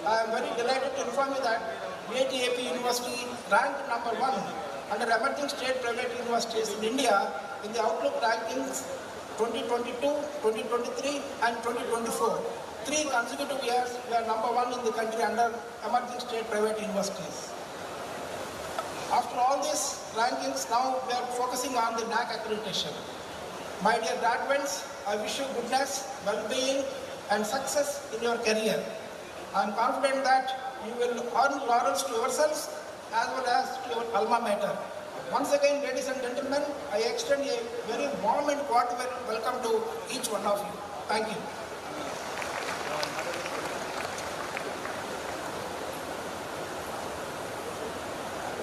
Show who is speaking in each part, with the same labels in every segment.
Speaker 1: I am very delighted to inform you that VIT-AP University ranked number 1 under emerging state private universities in India in the Outlook rankings 2022, 2023 and 2024. 3 consecutive years we are number 1 in the country under emerging state private universities. After all these rankings, now we are focusing on the NAAC accreditation. My dear graduates, I wish you goodness, well-being and success in your career. I am confident that you will earn laurels to yourselves as well as to your alma mater. Once again, ladies and gentlemen, I extend a very warm and cordial welcome to each one of you. Thank you.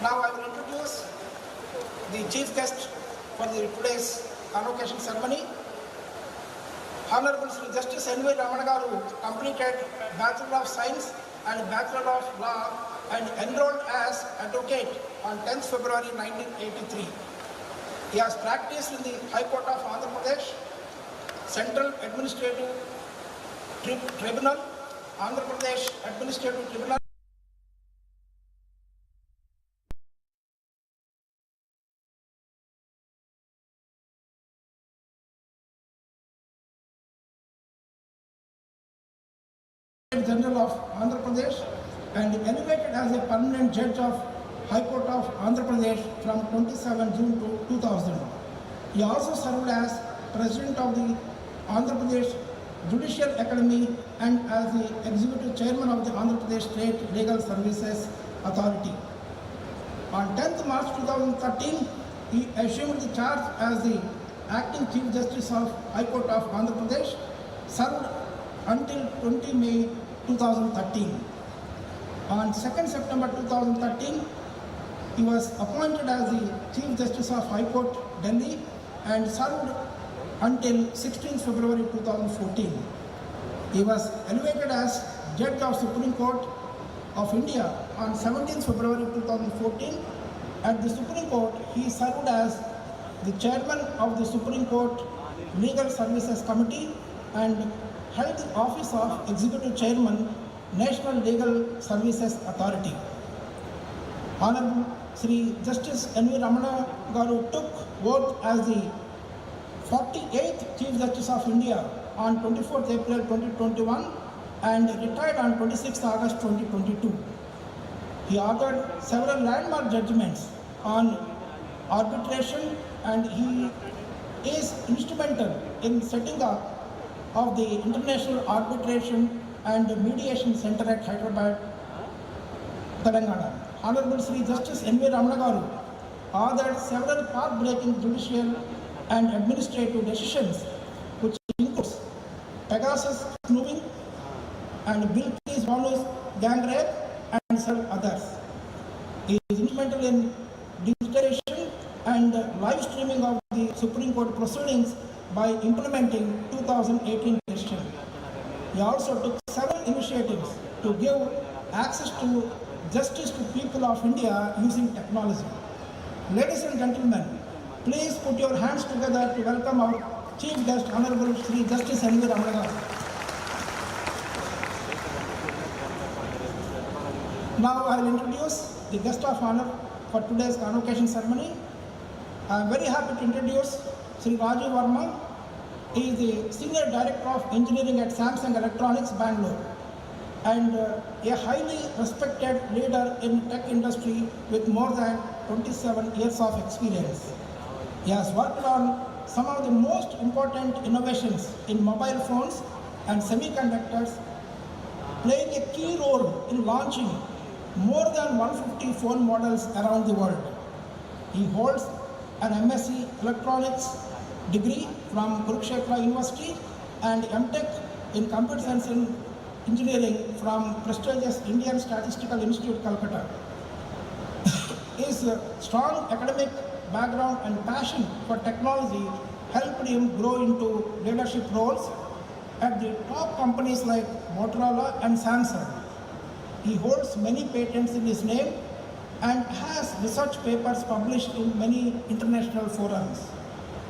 Speaker 1: Now I will introduce the chief guest for today's convocation ceremony. Honorable Sri Justice Ramana garu completed Bachelor of Science and Bachelor of Law and enrolled as advocate on 10th February 1983. He has practiced in the High Court of Andhra Pradesh, Central Administrative Tribunal, Andhra Pradesh Administrative Tribunal, General of Andhra Pradesh, and elevated as a permanent judge of High Court of Andhra Pradesh from 27 June to 2000. He also served as President of the Andhra Pradesh Judicial Academy and as the Executive Chairman of the Andhra Pradesh State Legal Services Authority. On 10th March 2013, he assumed the charge as the Acting Chief Justice of High Court of Andhra Pradesh, served until 20 May 2013. On 2nd September 2013, he was appointed as the Chief Justice of High Court, Delhi, and served until 16th February 2014. He was elevated as Judge of Supreme Court of India on 17th February 2014. At the Supreme Court, he served as the Chairman of the Supreme Court Legal Services Committee and held the office of Executive Chairman, National Legal Services Authority. Honorable Sri Justice Ramana garu took oath as the 48th Chief Justice of India on 24th April 2021 and retired on 26th August 2022. He authored several landmark judgments on arbitration, and he is instrumental in setting up of the International Arbitration and Mediation Center at Hyderabad, Telangana. Honorable Sri Justice Ramana garu authored several path-breaking judicial and administrative decisions, which includes Pegasus snooping and Bilkis Banu's gang rape and several others. He is instrumental in digitalization and live streaming of the Supreme Court proceedings by implementing 2018 decision. He also took several initiatives to give access to justice to people of India using technology. Ladies and gentlemen, please put your hands together to welcome our Chief Guest, Honorable Sri Justice Ramana garu. Now I will introduce the guest of honor for today's convocation ceremony. I am very happy to introduce Sri Raju Verma. He is the Senior Director of Engineering at Samsung Electronics, Bangalore, and a highly respected leader in tech industry with more than 27 years of experience. He has worked on some of the most important innovations in mobile phones and semiconductors, playing a key role in launching more than 150 phone models around the world. He holds an MSc Electronics degree from Kurukshetra University and MTech in Computer Science and Engineering from prestigious Indian Statistical Institute, Calcutta. His strong academic background and passion for technology helped him grow into leadership roles at the top companies like Motorola and Samsung. He holds many patents in his name and has research papers published in many international forums.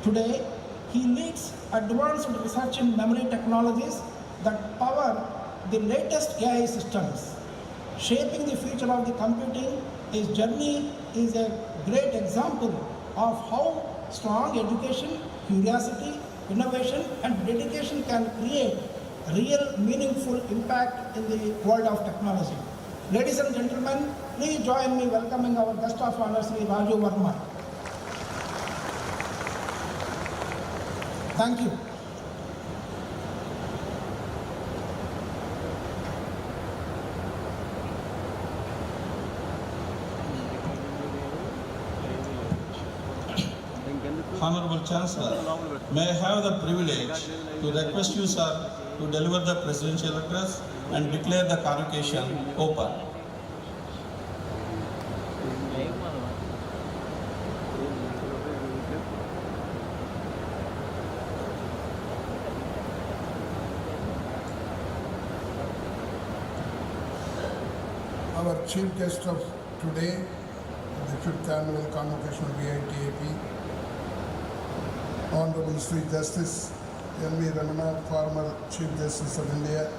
Speaker 1: Today, he leads advanced research in memory technologies that power the latest AI systems. shaping the future of the computing. His journey is a great example of how strong education, curiosity, innovation and dedication can create real meaningful impact in the world of technology. Ladies and gentlemen, please join me welcoming our guest of honor, Sri Raju Verma. Thank you.
Speaker 2: Honorable Chancellor, may I have the privilege to request you, sir, to deliver the presidential address and declare the convocation open.
Speaker 3: Our chief guest of today, the 5th annual Convocation of VIT-AP, Honorable Sri Justice N.V. Ramana, former Chief Justice of India,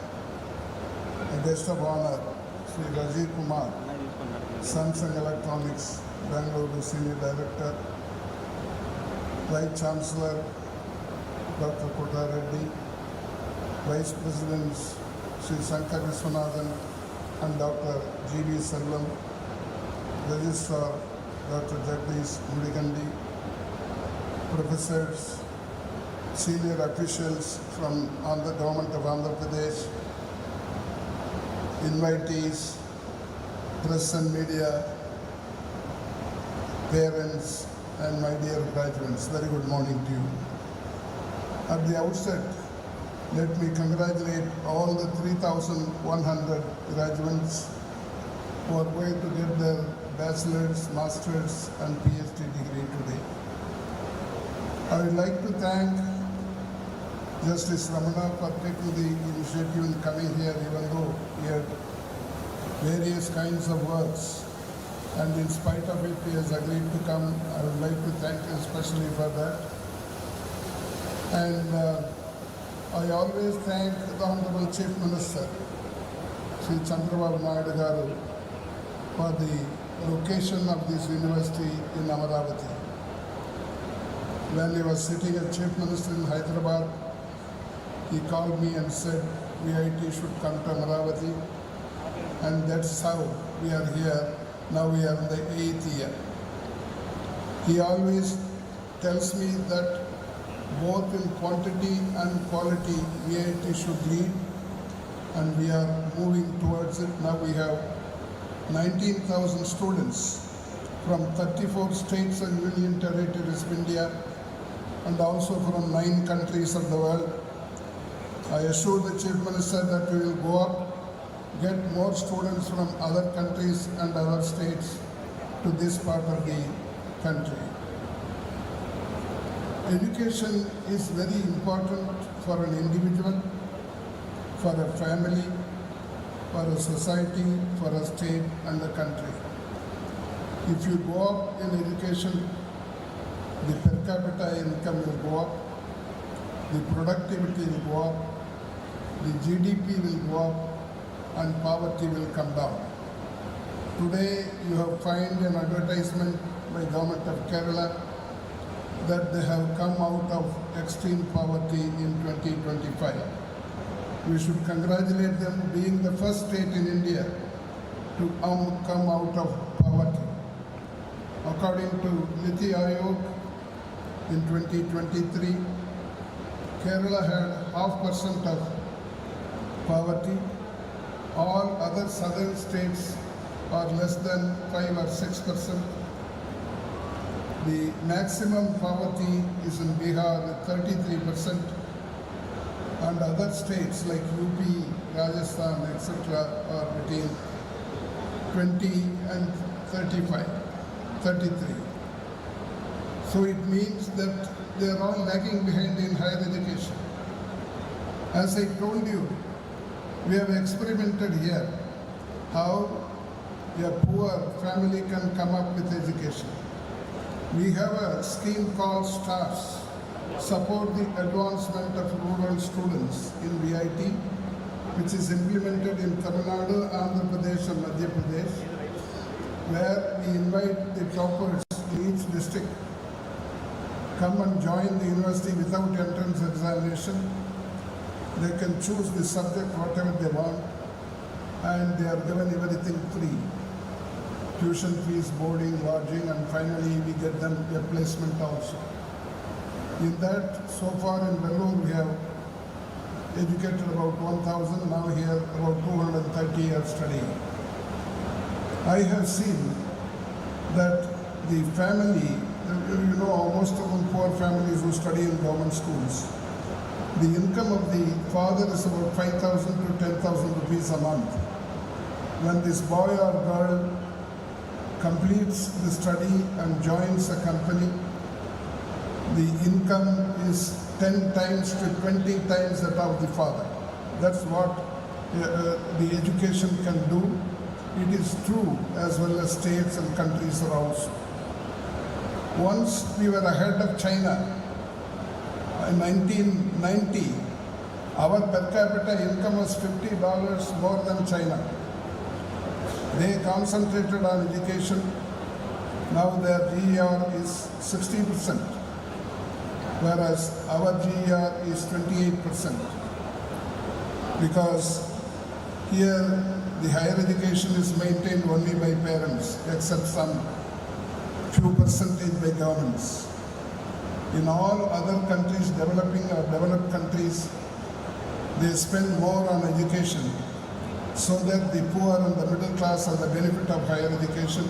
Speaker 3: a guest of honor, Sri Rajiv Kumar, Samsung Electronics, Bangalore Senior Director, Vice Chancellor, Dr. Kota Reddy, Vice Presidents, Sri Sankar Viswanathan and Dr. G.V. Selvam, Registrar, Dr. Jagdish Mudigandi, professors, senior officials from the government of Andhra Pradesh, invitees, press and media, parents, and my dear graduates, very good morning to you. At the outset, let me congratulate all the 3,100 graduates who are going to get their bachelor's, master's, and PhD degree today. I would like to thank Justice Ramana for taking the initiative in coming here, even though he had various kinds of works. And in spite of it, he has agreed to come. I would like to thank him especially for that. And I always thank the Honorable Chief Minister, Sri Chandrababu Naidu Garu, for the location of this university in Amaravati. When he was sitting as Chief Minister in Hyderabad, he called me and said, VIT should come to Amaravati. And that's how we are here. Now we are in the 8th year. He always tells me that both in quantity and quality, VIT should lead. And we are moving towards it. Now we have 19,000 students from 34 states and union territories of India, and also from 9 countries of the world. I assure the Chief Minister that we will go up, get more students from other countries and other states to this part of the country. Education is very important for an individual, for a family, for a society, for a state and a country. If you go up in education, the per capita income will go up, the productivity will go up, the GDP will go up, and poverty will come down. Today, you have found an advertisement by Government of Kerala that they have come out of extreme poverty in 2025. We should congratulate them being the first state in India to come out of poverty. According to Niti Aayog, in 2023, Kerala had 0.5% of poverty. All other southern states are less than 5 or 6%. The maximum poverty is in Bihar, 33%, and other states like UP, Rajasthan, etc. are between 20 and 33. So it means that they are all lagging behind in higher education. As I told you, we have experimented here how a poor family can come up with education. We have a scheme called STARS, Support the Advancement of Rural Students in VIT, which is implemented in Tamil Nadu, Andhra Pradesh and Madhya Pradesh, where we invite the toppers in each district come and join the university without entrance examination. They can choose the subject whatever they want, and they are given everything free. Tuition fees, boarding, lodging, and finally we get them a placement also. In that, so far in Vellore we have educated about 1,000, now here about 230 are studying. I have seen that the family, you know, most of them poor families who study in government schools, the income of the father is about 5,000 to 10,000 rupees a month. When this boy or girl completes the study and joins a company, the income is 10 times to 20 times that of the father. That's what the education can do. It is true as well as states and countries are also. Once we were ahead of China. In 1990, our per capita income was $50 more than China. They concentrated on education. Now their GER is 60%, whereas our GER is 28%. Because here the higher education is maintained only by parents, except some few percentage by governments. In all other countries, developing or developed countries, they spend more on education so that the poor and the middle class have the benefit of higher education.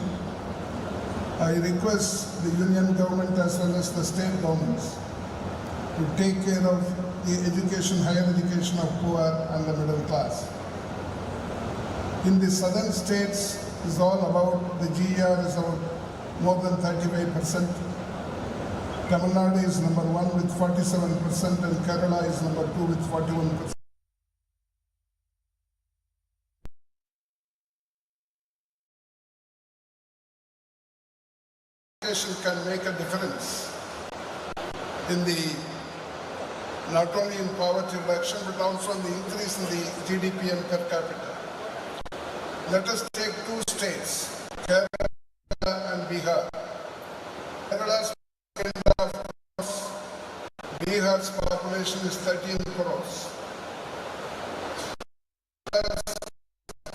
Speaker 3: I request the union government as well as the state governments to take care of the education, higher education of poor and the middle class. In the southern states, is all about the GER is about more than 35%. Tamil Nadu is number 1 with 47% and Kerala is number 2 with 41%. Education can make a difference in the, not only in poverty reduction but also in the increase in the GDP and per capita. Let us take two states, Kerala and Bihar. Kerala's Bihar's population is 13 crores.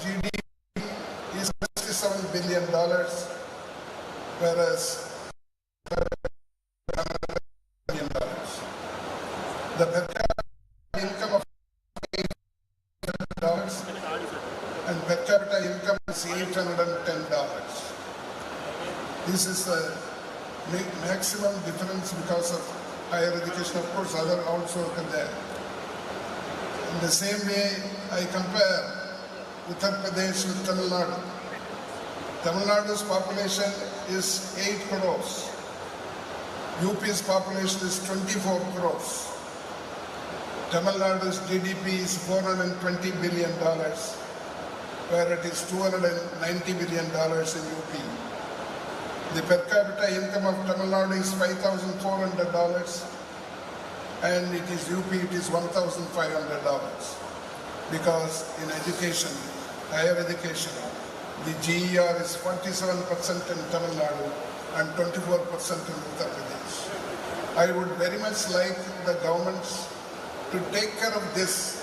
Speaker 3: GDP is $67 billion, whereas $100 billion. The per capita income of $800 and per capita income is $810. This is the maximum difference because of higher education. Of course, other also are there. In the same way, I compare Uttar Pradesh with Tamil Nadu. Tamil Nadu's population is 8 crores. UP's population is 24 crores. Tamil Nadu's GDP is $420 billion, where it is $290 billion in UP. The per capita income of Tamil Nadu is $5,400 and it is UP, it is $1,500. Because in education, higher education, the GER is 47% in Tamil Nadu and 24% in Uttar Pradesh. I would very much like the governments to take care of this.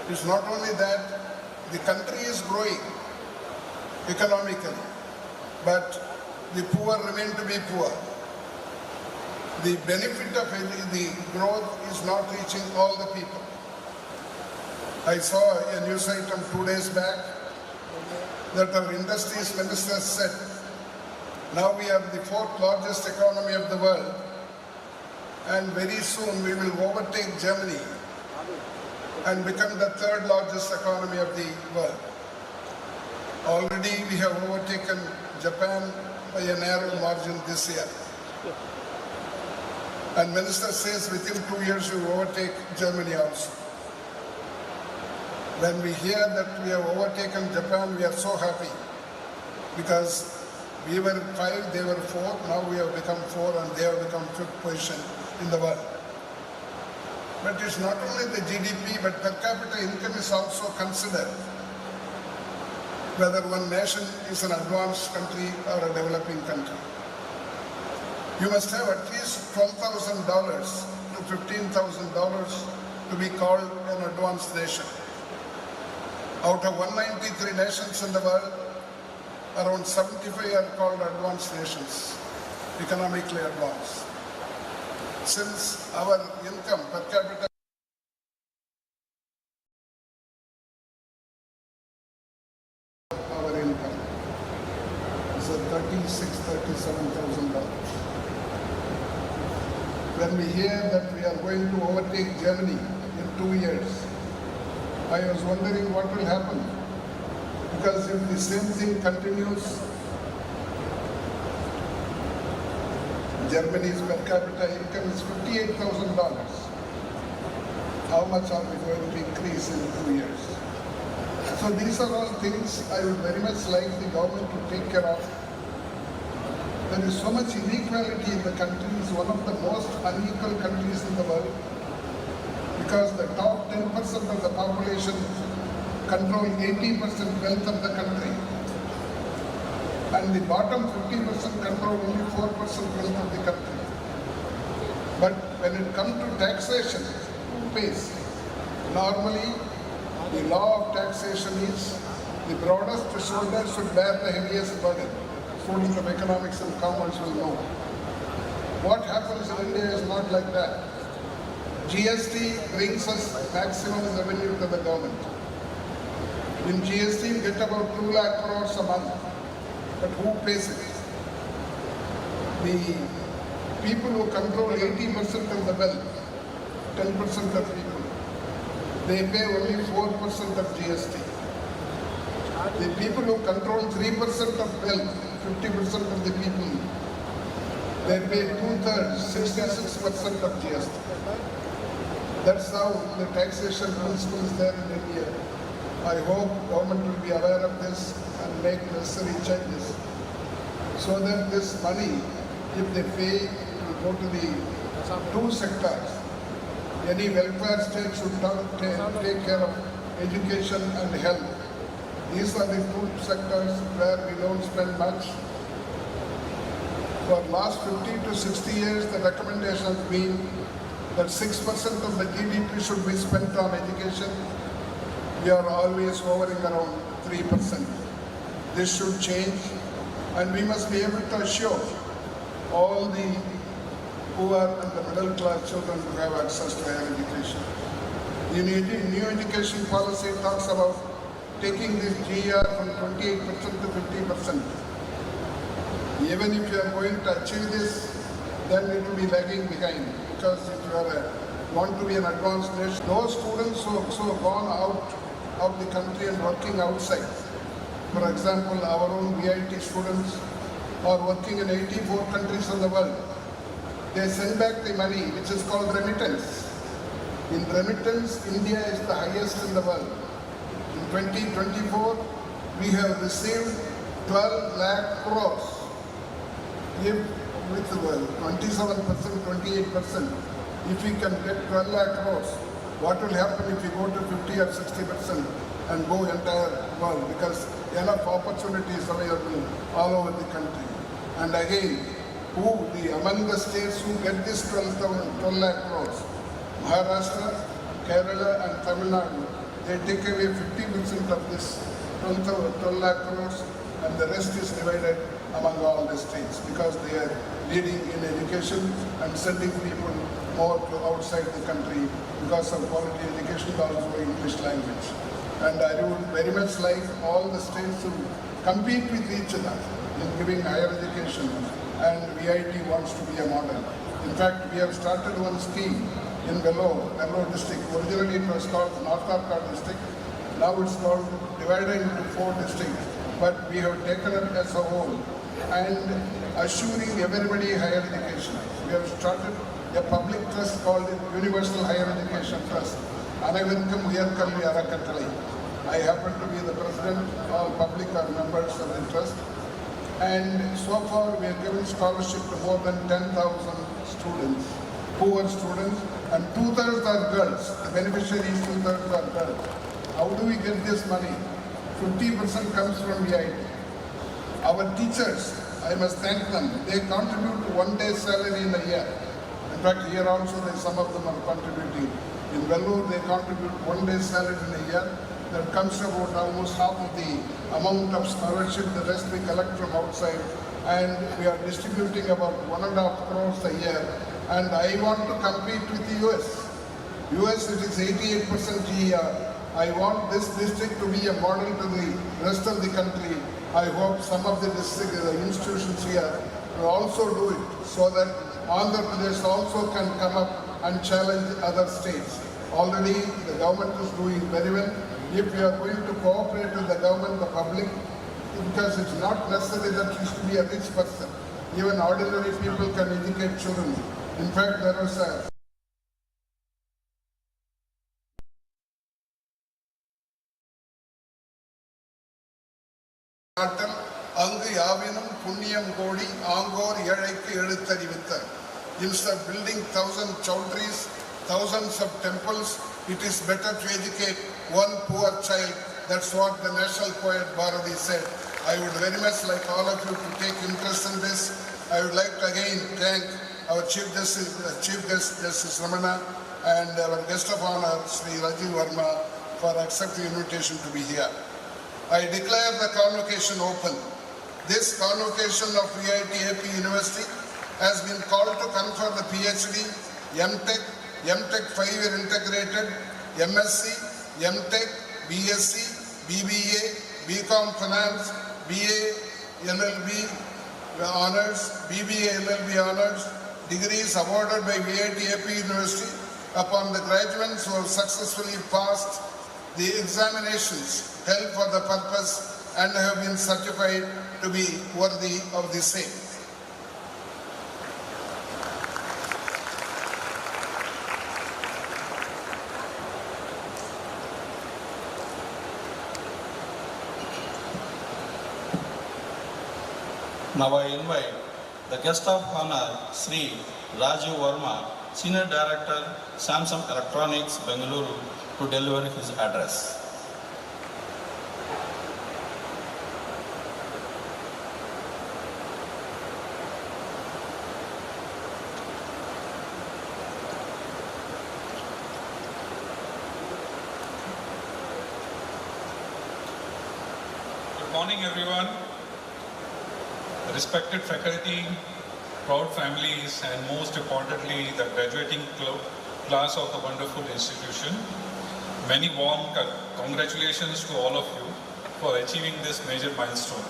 Speaker 3: It's not only that the country is growing economically, but the poor remain to be poor. The benefit of the growth is not reaching all the people. I saw a news item 2 days back that our industries minister said, now we are the 4th largest economy of the world and very soon we will overtake Germany and become the 3rd largest economy of the world. Already we have overtaken Japan by a narrow margin this year. And minister says within 2 years we will overtake Germany also. When we hear that we have overtaken Japan, we are so happy because we were 5, they were 4, now we have become 4 and they have become 5th position in the world. But it's not only the GDP, but per capita income is also considered. Whether one nation is an advanced country or a developing country. You must have at least $12,000 to $15,000 to be called an advanced nation. Out of 193 nations in the world, around 75 are called advanced nations, economically advanced. Since our income per capita is $37,000. When we hear that we are going to overtake Germany in 2 years, I was wondering what will happen. Because if the same thing continues, Germany's per capita income is $58,000. How much are we going to increase in 2 years? So these are all things I would very much like the government to take care of. There is so much inequality in the country. It's one of the most unequal countries in the world because the top 10% of the population control 80% wealth of the country and the bottom 50% control only 4% wealth of the country. But when it comes to taxation, who pays? Normally, the law of taxation is the broadest shoulder should bear the heaviest burden. Students of economics and commerce will know. What happens in India is not like that. GST brings us maximum revenue to the government. In GST, we get about 2 lakh crores a month. But who pays it? The people who control 80% of the wealth, 10% of people, they pay only 4% of GST. The people who control 3% of wealth, 50% of the people, they pay 2/3, 66% of GST. That's how the taxation principle is there in India. I hope government will be aware of this and make necessary changes so that this money, if they pay, will go to the two sectors. Any welfare state should take care of education and health. These are the two sectors where we don't spend much. For last 50 to 60 years, the recommendation has been that 6% of the GDP should be spent on education. We are always hovering around 3%. This should change, and we must be able to assure all the poor and the middle class children to have access to higher education. The new education policy talks about taking this GR from 28% to 50%. Even if you are going to achieve this, then it will be lagging behind, because if you want to be an advanced nation, those students who have gone out of the country and working outside, for example, our own VIT students are working in 84 countries in the world. They send back the money, which is called remittance. In remittance, India is the highest in the world. In 2024, we have received 12 lakh crores. If with the 27%, 28%, if we can get 12 lakh crores, what will happen if we go to 50 or 60% and go entire world? Because enough opportunities available all over the country. And again, among the states who get this 12 lakh crores, Maharashtra, Kerala and Tamil Nadu, they take away 50% of this 12 lakh crores, and the rest is divided among all the states because they are leading in education and sending people more to outside the country because of quality education, also English language. And I would very much like all the states to compete with each other in giving higher education, and VIT wants to be a model. In fact, we have started one scheme in Vellore district. Originally it was called North Arcot district. Now it's called divided into 4 districts. But we have taken it as a whole and assuring everybody higher education. We have started a public trust called Universal Higher Education Trust. Anavirkam Uyarkalvi Arakattalai. I happen to be the president. All public are members of the trust. And so far we have given scholarship to more than 10,000 students, poor students, and 2/3 are girls. The beneficiaries, 2/3 are girls. How do we get this money? 50% comes from VIT. Our teachers, I must thank them. They contribute to 1 day's salary in a year. In fact, here also some of them are contributing. In Vellore, they contribute 1 day's salary in a year. That comes to about almost half of the amount of scholarship. The rest we collect from outside, and we are distributing about 1.5 crores a year. And I want to compete with the US. US, it is 88% GER. I want this district to be a model to the rest of the country. I hope some of the district institutions here will also do it, so that Andhra Pradesh also can come up and challenge other states. Already the government is doing very well. If we are going to cooperate with the government, the public, because it's not necessary that you should be a rich person. Even ordinary people can educate children. In fact, there was a Angu Yavinum Punyam Godi Angor Yadaiki Edutarivitta. Instead of building 1,000 chowdhuries, thousands of temples, it is better to educate one poor child. That's what the national poet Bharati said. I would very much like all of you to take interest in this. I would like to again thank our Chief Guest Justice Ramana, and our guest of honor, Sri Rajiv Verma, for accepting the invitation to be here. I declare the convocation open. This convocation of VIT-AP University has been called to confer the PhD, M.Tech, M.Tech 5-year integrated, MSc, M.Tech, BSc, BBA, BCom Finance, BA LLB Honors, BBA LLB Honors, degrees awarded by VIT-AP University upon the graduates who have successfully passed the examinations held for the purpose and have been certified to be worthy of the same.
Speaker 2: Now I invite the guest of honor, Sri Rajiv Verma, Senior Director, Samsung Electronics, Bengaluru, to deliver his address.
Speaker 4: Good morning, everyone. Respected faculty, proud families, and most importantly, the graduating class of the wonderful institution. Many warm congratulations to all of you for achieving this major milestone.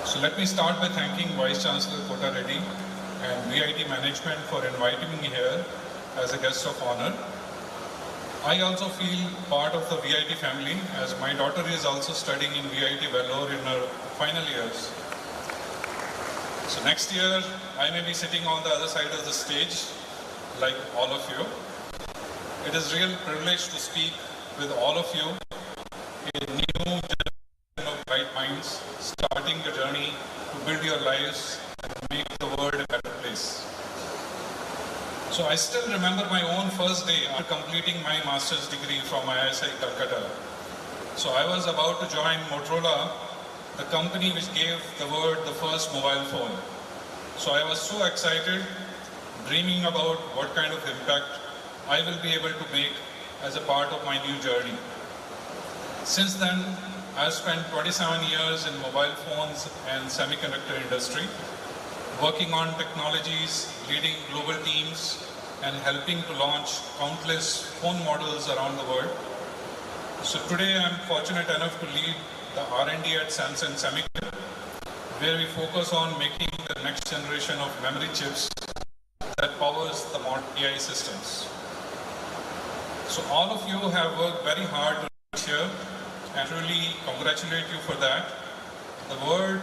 Speaker 4: So let me start by thanking Vice Chancellor Kota Reddy and VIT management for inviting me here as a guest of honor. I also feel part of the VIT family, as my daughter is also studying in VIT Vellore in her final years. So next year, I may be sitting on the other side of the stage, like all of you. It is a real privilege to speak with all of you, a new generation of bright minds, starting the journey to build your lives and make the world a better place. So I still remember my own first day after completing my master's degree from ISI Calcutta. So I was about to join Motorola, the company which gave the world the first mobile phone. So I was so excited, dreaming about what kind of impact I will be able to make as a part of my new journey. Since then, I've spent 27 years in mobile phones and semiconductor industry, working on technologies, leading global teams, and helping to launch countless phone models around the world. So today I'm fortunate enough to lead the R&D at Samsung Semiconductor, where we focus on making the next generation of memory chips that powers the modern AI systems. So all of you have worked very hard to reach here, and truly congratulate you for that. The world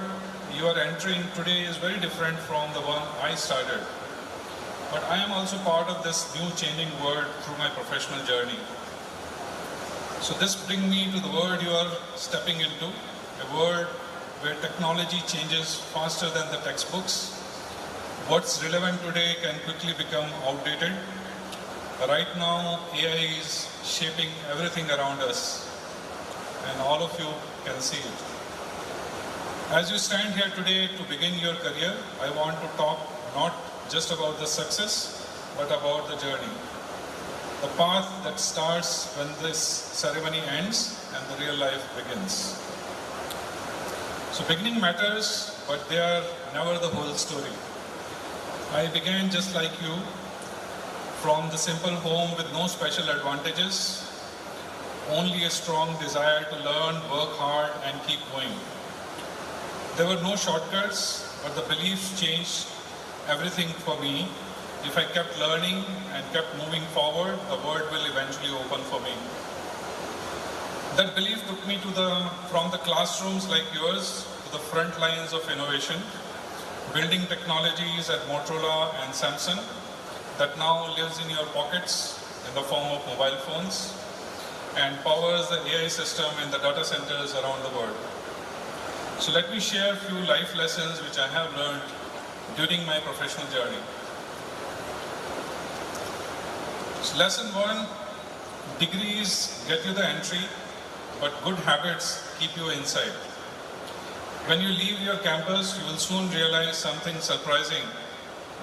Speaker 4: you are entering today is very different from the one I started. But I am also part of this new changing world through my professional journey. So this brings me to the world you are stepping into, a world where technology changes faster than the textbooks. What's relevant today can quickly become outdated, Right now, AI is shaping everything around us, and all of you can see it. As you stand here today to begin your career, I want to talk not just about the success, but about the journey. The path that starts when this ceremony ends and the real life begins. So beginning matters, but they are never the whole story. I began just like you, from the simple home with no special advantages, only a strong desire to learn, work hard and keep going. There were no shortcuts, but the beliefs changed everything for me. If I kept learning and kept moving forward, the world will eventually open for me. That belief took me from the classrooms like yours to the front lines of innovation, building technologies at Motorola and Samsung that now lives in your pockets in the form of mobile phones and powers the AI system in the data centers around the world. So let me share a few life lessons which I have learned during my professional journey. So lesson 1, degrees get you the entry, but good habits keep you inside. When you leave your campus, you will soon realize something surprising.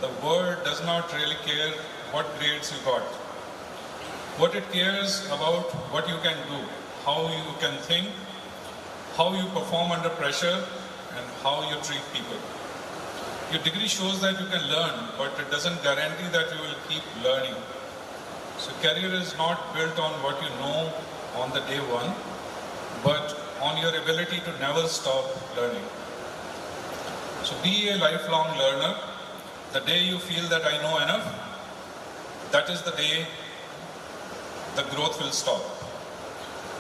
Speaker 4: The world does not really care what grades you got. What it cares about what you can do, how you can think, how you perform under pressure, and how you treat people. Your degree shows that you can learn, but it doesn't guarantee that you will keep learning. So career is not built on what you know on the day one, but on your ability to never stop learning. So be a lifelong learner. The day you feel that I know enough, that is the day the growth will stop.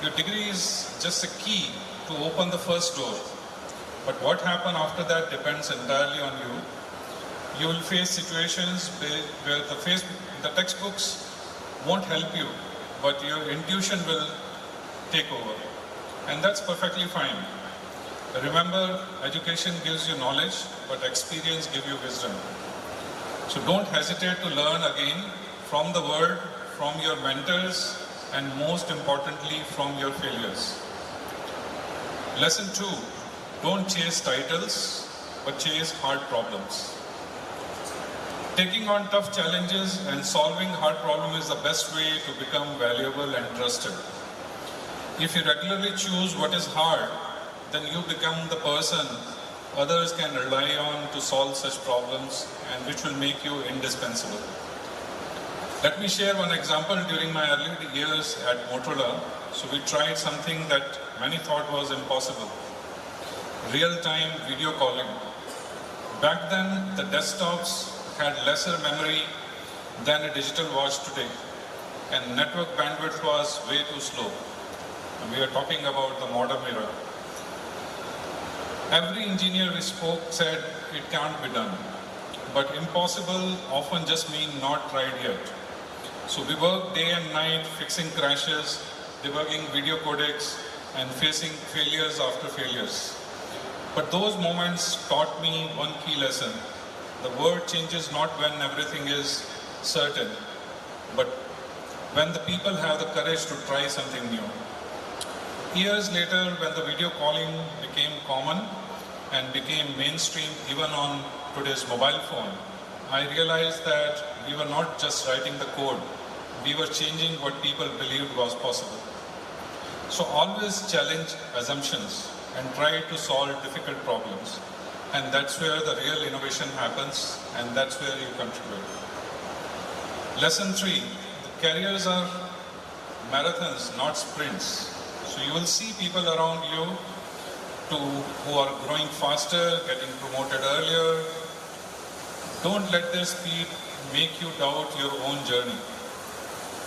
Speaker 4: Your degree is just a key to open the first door, but what happens after that depends entirely on you. You will face situations where the textbooks won't help you, but your intuition will take over, and that's perfectly fine. Remember, education gives you knowledge, but experience gives you wisdom. So don't hesitate to learn again from the world, from your mentors, and most importantly, from your failures. Lesson 2, don't chase titles, but chase hard problems. Taking on tough challenges and solving hard problems is the best way to become valuable and trusted. If you regularly choose what is hard, then you become the person others can rely on to solve such problems, and which will make you indispensable. Let me share one example during my early years at Motorola. So we tried something that many thought was impossible. Real-time video calling. Back then, the desktops had lesser memory than a digital watch today, and network bandwidth was way too slow. And we are talking about the modern era. Every engineer we spoke said it can't be done, but impossible often just means not tried yet. So we worked day and night fixing crashes, debugging video codecs, and facing failures after failures. But those moments taught me one key lesson. The world changes not when everything is certain, but when the people have the courage to try something new. Years later, when the video calling became common and became mainstream even on today's mobile phone, I realized that we were not just writing the code, we were changing what people believed was possible. So always challenge assumptions and try to solve difficult problems. And that's where the real innovation happens, and that's where you contribute. Lesson 3, the careers are marathons, not sprints. So you will see people around you who are growing faster, getting promoted earlier. Don't let their speed make you doubt your own journey.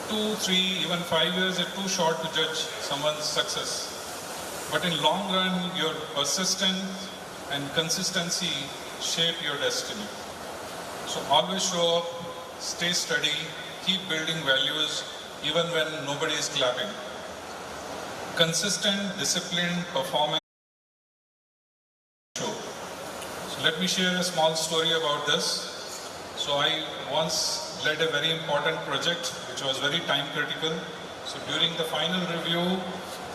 Speaker 4: 2, 3, even 5 years are too short to judge someone's success. But in long run, your persistence and consistency shape your destiny. So always show up, stay steady, keep building values even when nobody is clapping. Consistent, disciplined performance. So let me share a small story about this. So I once led a very important project which was very time critical. So during the final review,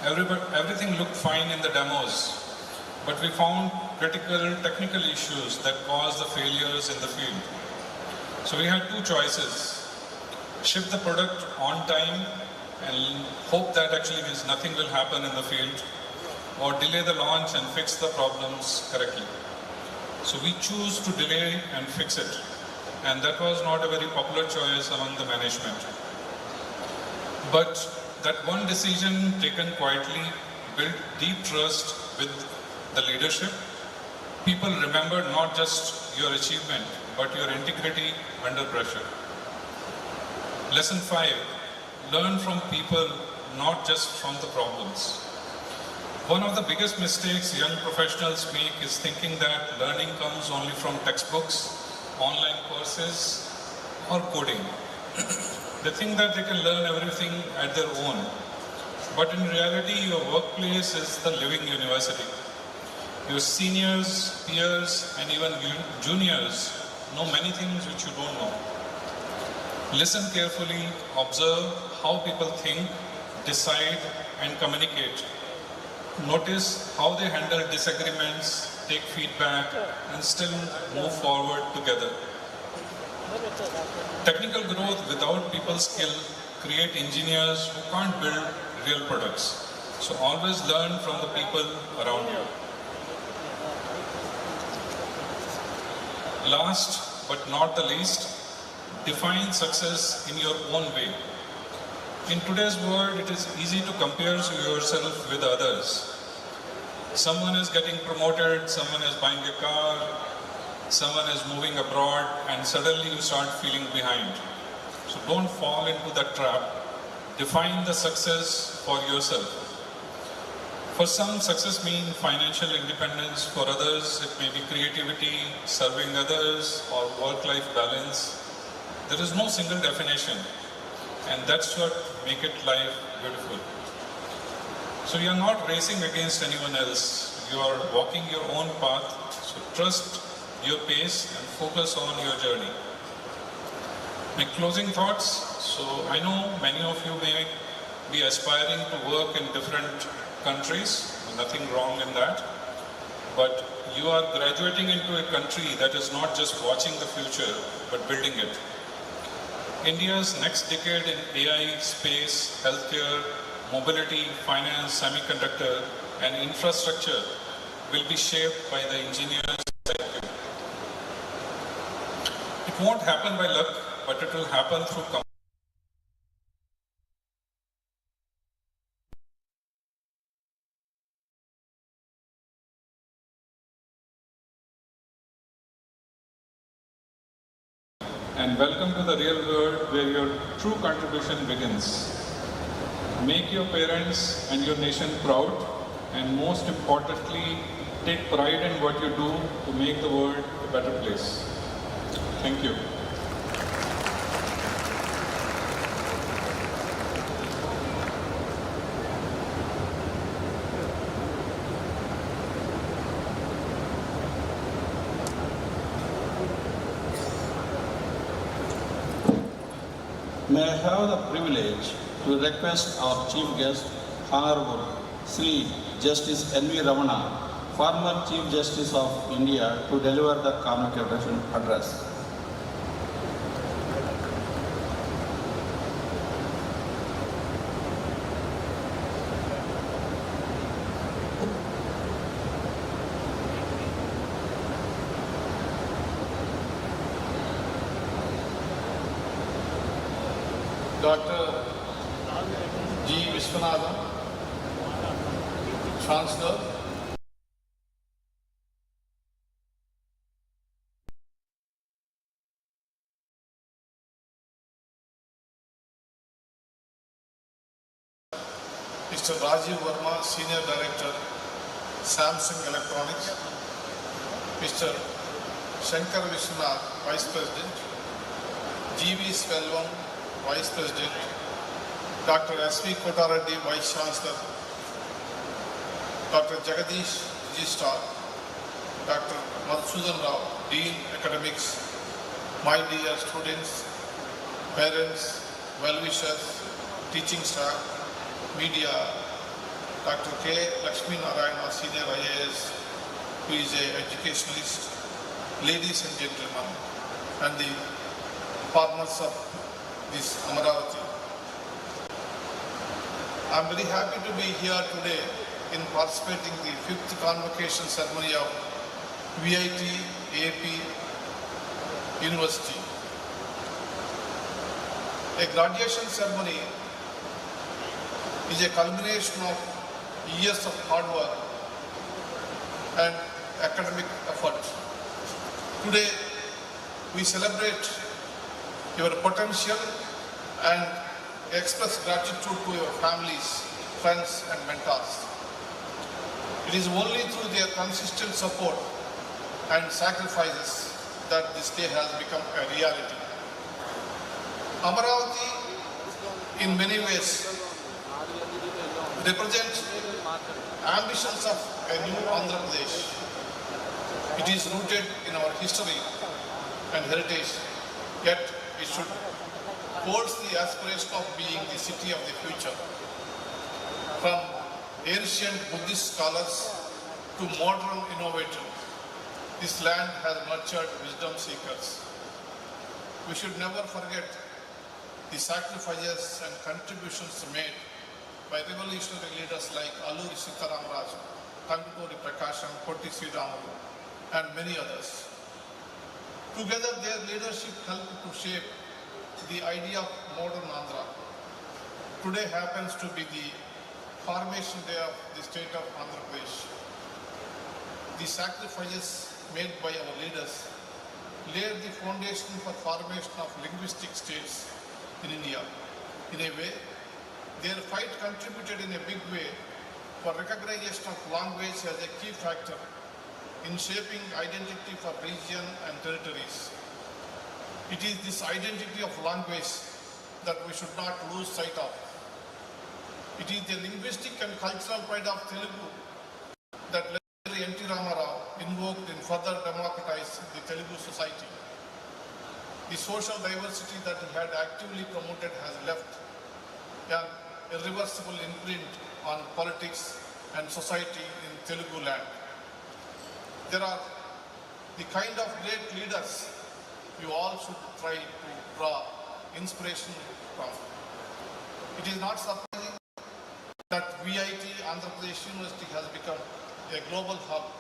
Speaker 4: everything looked fine in the demos, but we found critical technical issues that caused the failures in the field. So we had two choices: ship the product on time and hope that actually means nothing will happen in the field, or delay the launch and fix the problems correctly. So we choose to delay and fix it, and that was not a very popular choice among the management. But that one decision taken quietly built deep trust with the leadership. People remembered not just your achievement, but your integrity under pressure. Lesson 5, learn from people, not just from the problems. One of the biggest mistakes young professionals make is thinking that learning comes only from textbooks, online courses, or coding. They think that they can learn everything at their own. But in reality, your workplace is the living university. Your seniors, peers, and even juniors know many things which you don't know. Listen carefully, observe how people think, decide, and communicate. Notice how they handle disagreements, take feedback, and still move forward together. Technical growth without people skill create engineers who can't build real products. So always learn from the people around you. Last but not the least, define success in your own way. In today's world, it is easy to compare yourself with others. Someone is getting promoted, someone is buying a car, someone is moving abroad, and suddenly you start feeling behind. So don't fall into that trap. Define the success for yourself. For some, success means financial independence. For others, it may be creativity, serving others, or work-life balance. There is no single definition, and that's what makes it life beautiful. So you are not racing against anyone else. You are walking your own path. So trust your pace and focus on your journey. My closing thoughts. So I know many of you may be aspiring to work in different countries. Nothing wrong in that. But you are graduating into a country that is not just watching the future, but building it. India's next decade in AI, space, healthcare, mobility, finance, semiconductor, and infrastructure will be shaped by the engineers like you. It won't happen by luck, but it will happen through and welcome to the real world where your true contribution begins. Make your parents and your nation proud, and most importantly, take pride in what you do to make the world a better place. Thank you.
Speaker 2: May I have the privilege to request our Chief Guest, Honorable Sri Justice N.V. Ramana, former Chief Justice of India, to deliver the Convocation address.
Speaker 5: Dr. G. Viswanathan, Chancellor, Mr. Rajiv Verma, Senior Director, Samsung Electronics, Mr. Shankar Vishwanath, Vice President, G.V. Selvam, Vice President, Dr. S.V. Kotareddy, Vice Chancellor, Dr. Jagadish Registrar, Dr. Madhusudan Rao, Dean Academics, my dear students, parents, well-wishers, teaching staff, media, Dr. K. Lakshmi Narayana, Senior IAS, who is an educationalist, ladies and gentlemen, and the farmers of this Amaravati. I am very happy to be here today in participating in the 5th convocation ceremony of VIT-AP University. A graduation ceremony is a culmination of years of hard work and academic effort. Today, we celebrate your potential and express gratitude to your families, friends and mentors. It is only through their consistent support and sacrifices that this day has become a reality. Amaravati, in many ways, represents ambitions of a new Andhra Pradesh. It is rooted in our history and heritage, yet it should holds the aspiration of being the city of the future. From ancient Buddhist scholars to modern innovators, this land has nurtured wisdom seekers. We should never forget the sacrifices and contributions made by revolutionary leaders like Alluri Sitaramaraju, Tanguturi Prakasham, Kotti Sriramulu, and many others. Together, their leadership helped to shape the idea of modern Andhra. Today happens to be the formation day of the state of Andhra Pradesh. The sacrifices made by our leaders laid the foundation for formation of linguistic states in India. In a way, their fight contributed in a big way for recognition of language as a key factor in shaping identity for region and territories. It is this identity of language that we should not lose sight of. It is the linguistic and cultural pride of Telugu that Legendary N.T. Ramarao invoked in further democratizing the Telugu society. The social diversity that he had actively promoted has left an irreversible imprint on politics and society in Telugu land. There are the kind of great leaders you all should try to draw inspiration from. It is not surprising that VIT Andhra Pradesh University has become a global hub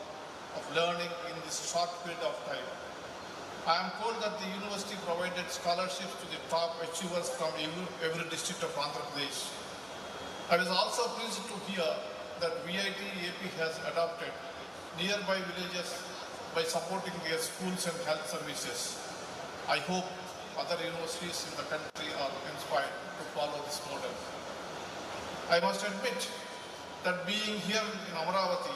Speaker 5: of learning in this short period of time. I am told that the university provided scholarships to the top achievers from every district of Andhra Pradesh. I was also pleased to hear that VIT-AP has adopted nearby villages by supporting their schools and health services. I hope other universities in the country are inspired to follow this model. I must admit that being here in Amaravati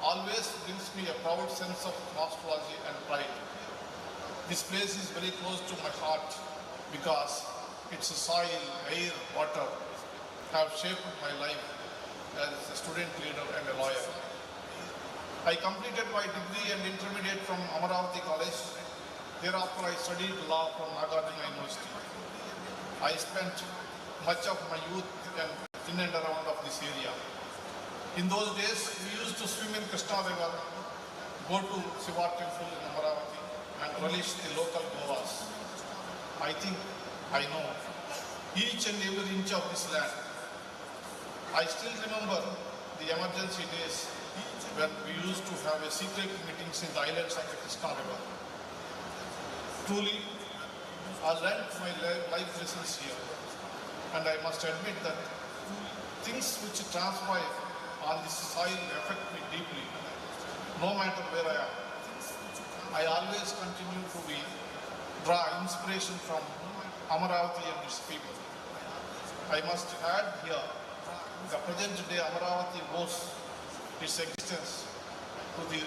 Speaker 5: always brings me a proud sense of nostalgia and pride. This place is very close to my heart because its soil, air, water have shaped my life as a student leader and a lawyer. I completed my degree and intermediate from Amaravati College. Thereafter, I studied law from Nagarjuna University. I spent much of my youth in and around of this area. In those days, we used to swim in Krishna River, go to Shiva temple in Amaravati, and relish the local govas. I think I know each and every inch of this land. I still remember the emergency days when we used to have a secret meetings in the islands of the Krishna River. Truly, I learned my life lessons here, and I must admit that things which transpire on this soil affect me deeply, no matter where I am. I always continue to draw inspiration from Amaravati and its people. I must add here, the present day Amaravati owes its existence to the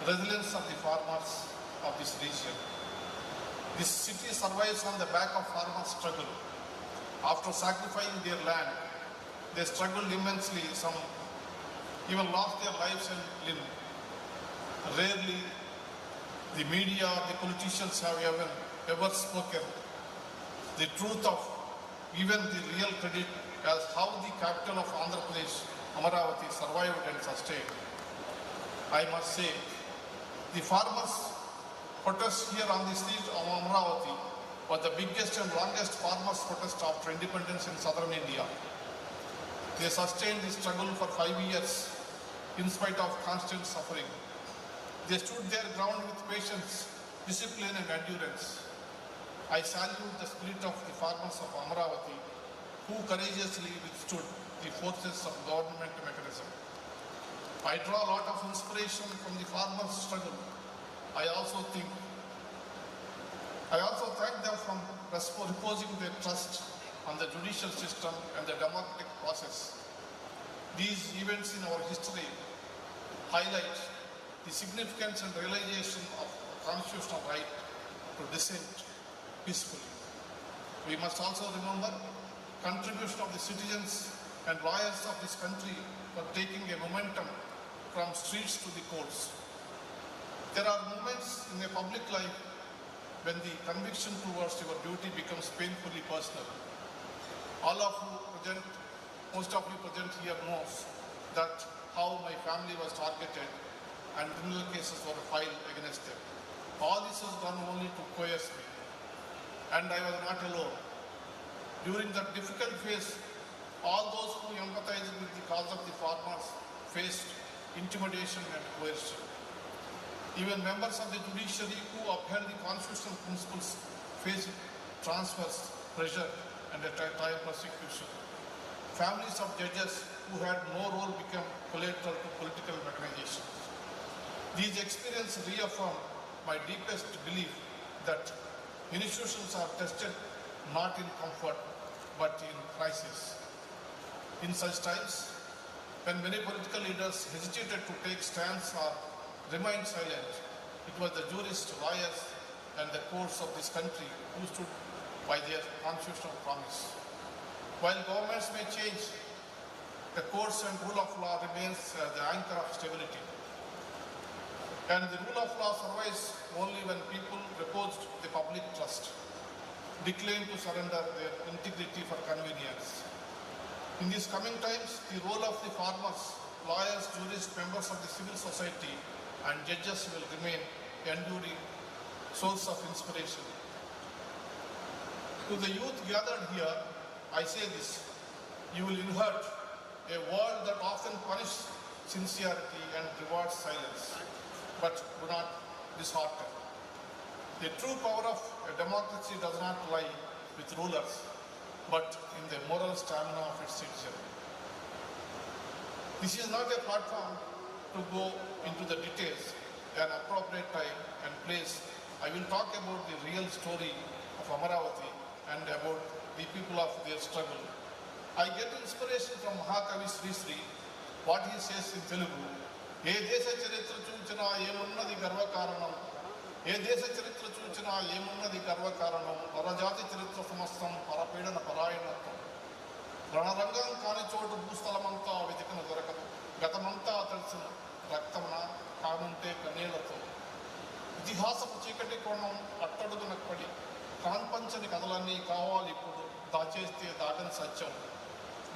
Speaker 5: resilience of the farmers of this region. This city survives on the back of farmers' struggle. After sacrificing their land, they struggled immensely. Some even lost their lives and limb. Rarely the media or the politicians have ever spoken the truth of given the real credit as how the capital of Andhra Pradesh, Amaravati, survived and sustained. I must say, the farmers' protest here on the street of Amaravati was the biggest and longest farmers' protest after independence in southern India. They sustained the struggle for 5 years in spite of constant suffering. They stood their ground with patience, discipline and endurance. I salute the spirit of the farmers of Amaravati who courageously withstood the forces of government mechanism. I draw a lot of inspiration from the farmers' struggle. I also thank them for reposing their trust on the judicial system and the democratic process. These events in our history highlight the significance and realization of constitutional right to dissent peacefully. We must also remember contribution of the citizens and lawyers of this country for taking a momentum from streets to the courts. There are moments in a public life when the conviction towards your duty becomes painfully personal. Most of you present here knows that how my family was targeted and criminal cases were filed against them. All this was done only to coerce me. And I was not alone. During that difficult phase, all those who empathized with the cause of the farmers faced intimidation and coercion. Even members of the judiciary who upheld the constitutional principles faced transfers, pressure and at times persecution. Families of judges who had no role became collateral to political machinations. These experiences reaffirm my deepest belief that institutions are tested not in comfort but in crisis. In such times, when many political leaders hesitated to take stands or remained silent, it was the jurists, lawyers and the courts of this country who stood by their constitutional promise. While governments may change, the courts and rule of law remains the anchor of stability. And the rule of law survives only when people reposed the public trust, declined to surrender their integrity for convenience. In these coming times, the role of the farmers, lawyers, jurists, members of the civil society and judges will remain enduring source of inspiration. To the youth gathered here, I say this: you will inherit a world that often punishes sincerity and rewards silence, but do not dishearten. The true power of a democracy does not lie with rulers, but in the moral stamina of its citizens. This is not a platform to go into the details. At an appropriate time and place, I will talk about the real story of Amaravati and about the people of their struggle. I get inspiration from Mahakavi Sri Sri, what he says in Telugu. ఏ దేశ చరిత్ర చూచినా ఏమున్నది గర్వకారణం, ఏ దేశ చరిత్ర చూచినా ఏమున్నది గర్వకారణం, నరజాతి చరిత్ర సమస్తం పరపీడన పరాయణత్వం. రణరంగం కాని చోటు భూస్థలమంతా వెతికిన దొరకదు, గతమంతా తెలిసిన రక్తమున కానుంటే కన్నీళ్లతో. ఇతిహాసపు చీకటి కోణం అట్టడుగున పడి కాన్పంచని కథలన్నీ కావాలి ఇప్పుడు, దాచేస్తే దాగని సత్యం.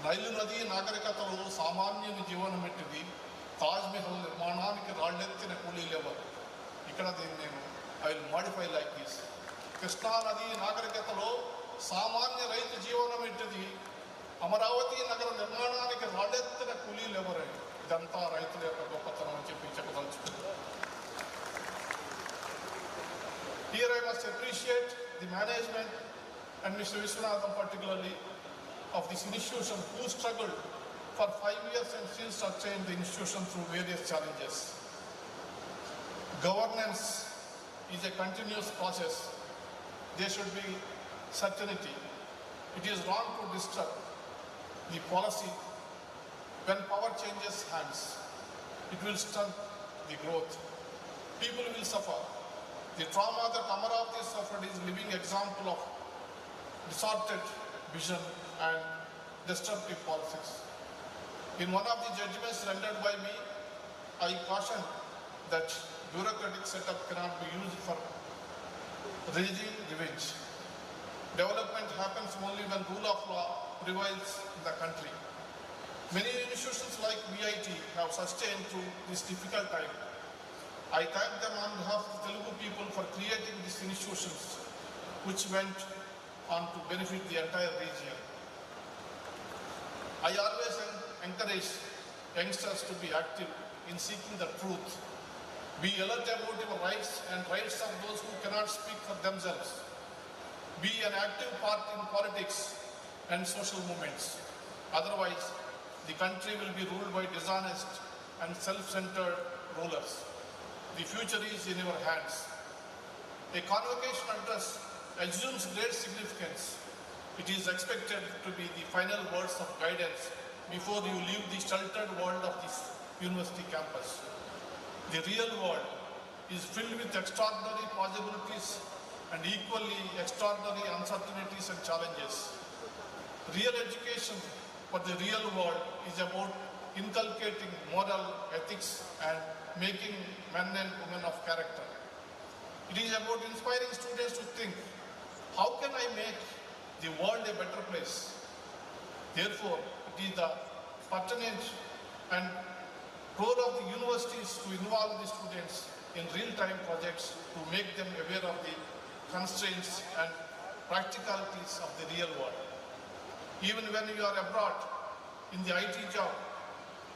Speaker 5: నైలు నది నాగరికతలో సామాన్యుని జీవనమెట్టిది, తాజ్మహల్ నిర్మాణానికి రాళ్లెత్తిన కూలీలెవరు. ఇక్కడ దీన్ని నేను I will modify like this. Krishna నది నాగరికతలో సామాన్య రైతు జీవనం ఏంటిది, అమరావతి నగర నిర్మాణానికి రాళ్లెత్తిన కూలీలెవరు. ఇదంతా రైతుల యొక్క గొప్పతనం అని చెప్పదలుచుకుంది. Here I must appreciate the management and Mr. Viswanathan particularly of this institution who struggled for 5 years and still sustained the institution through various challenges. Governance is a continuous process. There should be certainty. It is wrong to disturb the policy. When power changes hands, it will stunt the growth. People will suffer. The trauma that Amaravati suffered is a living example of distorted vision and destructive policies. In one of the judgments rendered by me, I cautioned that bureaucratic setup cannot be used for raising revenge. Development happens only when rule of law prevails in the country. Many institutions like VIT have sustained through this difficult time. I thank them on behalf of the Telugu people for creating these institutions, which went on to benefit the entire region. I always encourage youngsters to be active in seeking the truth. Be alert about your rights and rights of those who cannot speak for themselves. Be an active part in politics and social movements. Otherwise, the country will be ruled by dishonest and self-centered rulers. The future is in your hands. A convocation address assumes great significance. It is expected to be the final words of guidance before you leave the sheltered world of this university campus. The real world is filled with extraordinary possibilities and equally extraordinary uncertainties and challenges. Real education for the real world is about inculcating moral ethics and making men and women of character. It is about inspiring students to think, how can I make the world a better place? Therefore, it is the patronage and role of the universities to involve the students in real-time projects to make them aware of the constraints and practicalities of the real world. Even when you are abroad in the IT job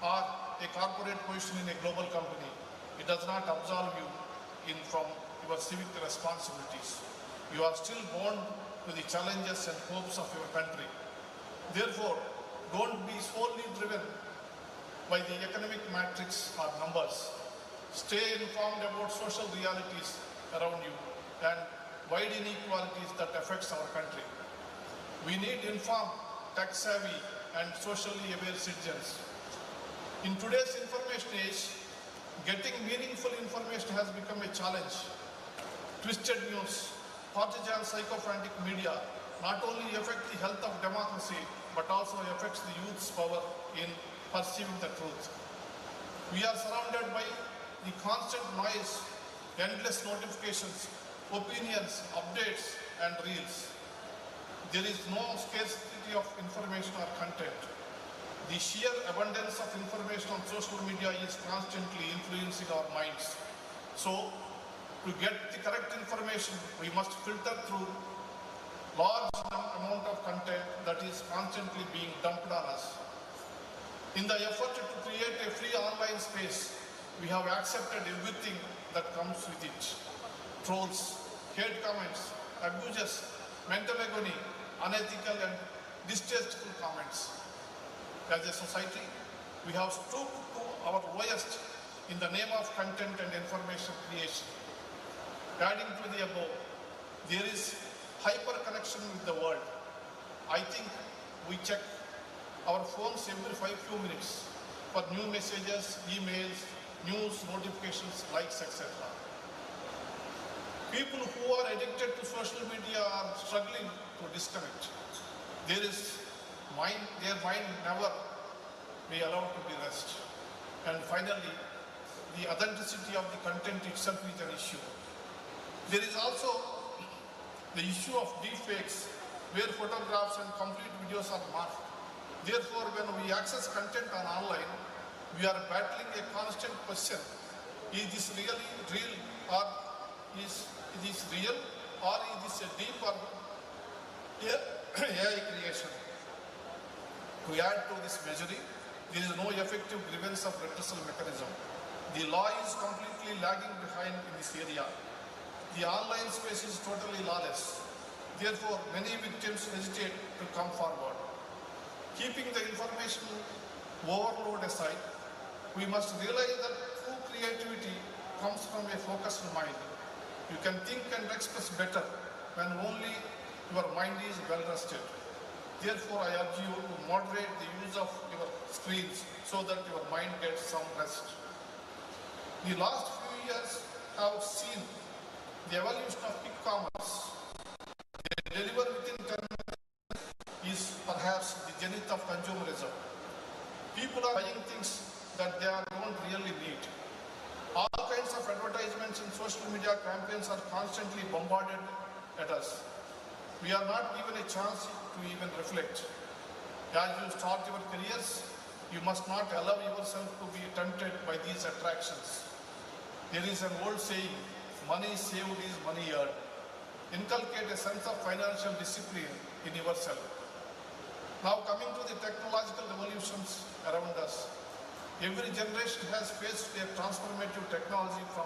Speaker 5: or a corporate position in a global company, it does not absolve you from your civic responsibilities. You are still born to the challenges and hopes of your country. Therefore, don't be solely driven by the economic matrix or numbers. Stay informed about social realities around you and wide inequalities that affects our country. We need informed, tech-savvy and socially aware citizens. In today's information age, getting meaningful information has become a challenge. Twisted news, partisan sycophantic media not only affect the health of democracy, but also affects the youth's power in perceiving the truth. We are surrounded by the constant noise, endless notifications, opinions, updates, and reels. There is no scarcity of information or content. The sheer abundance of information on social media is constantly influencing our minds. So, to get the correct information, we must filter through large amount of content that is constantly being dumped on us. In the effort to create a free online space, we have accepted everything that comes with it. Trolls, hate comments, abuses, mental agony, unethical and distasteful comments. As a society, we have stooped to our lowest in the name of content and information creation. Adding to the above, there is hyper-connection with the world. I think we check our phones every few minutes for new messages, emails, news, notifications, likes, etc. People who are addicted to social media are struggling to disconnect. Their mind never be allowed to be rest. And finally, the authenticity of the content itself is an issue. There is also the issue of deepfakes, where photographs and complete videos are morphed. Therefore, when we access content on online, we are battling a constant question: is this really real, or is this real, or is this a deep or AI creation? To add to this misery, there is no effective grievance of redressal mechanism. The law is completely lagging behind in this area. The online space is totally lawless. Therefore, many victims hesitate to come forward. Keeping the information overload aside, we must realize that true creativity comes from a focused mind. You can think and express better when only your mind is well rested. Therefore, I urge you to moderate the use of your screens so that your mind gets some rest. The last few years have seen the evolution of quick commerce. The deliver within 10 minutes is perhaps the zenith of consumerism. People are buying things that they don't really need. All kinds of advertisements and social media campaigns are constantly bombarded at us. We are not given a chance to even reflect. As you start your careers, you must not allow yourself to be tempted by these attractions. There is an old saying, money saved is money earned. Inculcate a sense of financial discipline in yourself. Now coming to the technological revolutions around us. Every generation has faced a transformative technology from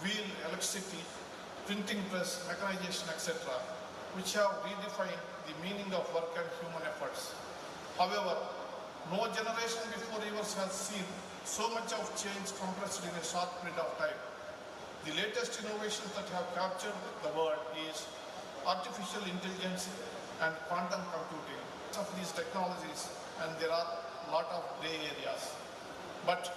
Speaker 5: wheel, electricity, printing press, mechanization, etc., which have redefined the meaning of work and human efforts. However, no generation before yours has seen so much of change compressed in a short period of time. The latest innovations that have captured the world is artificial intelligence and quantum computing. Of these technologies, and there are a lot of gray areas. But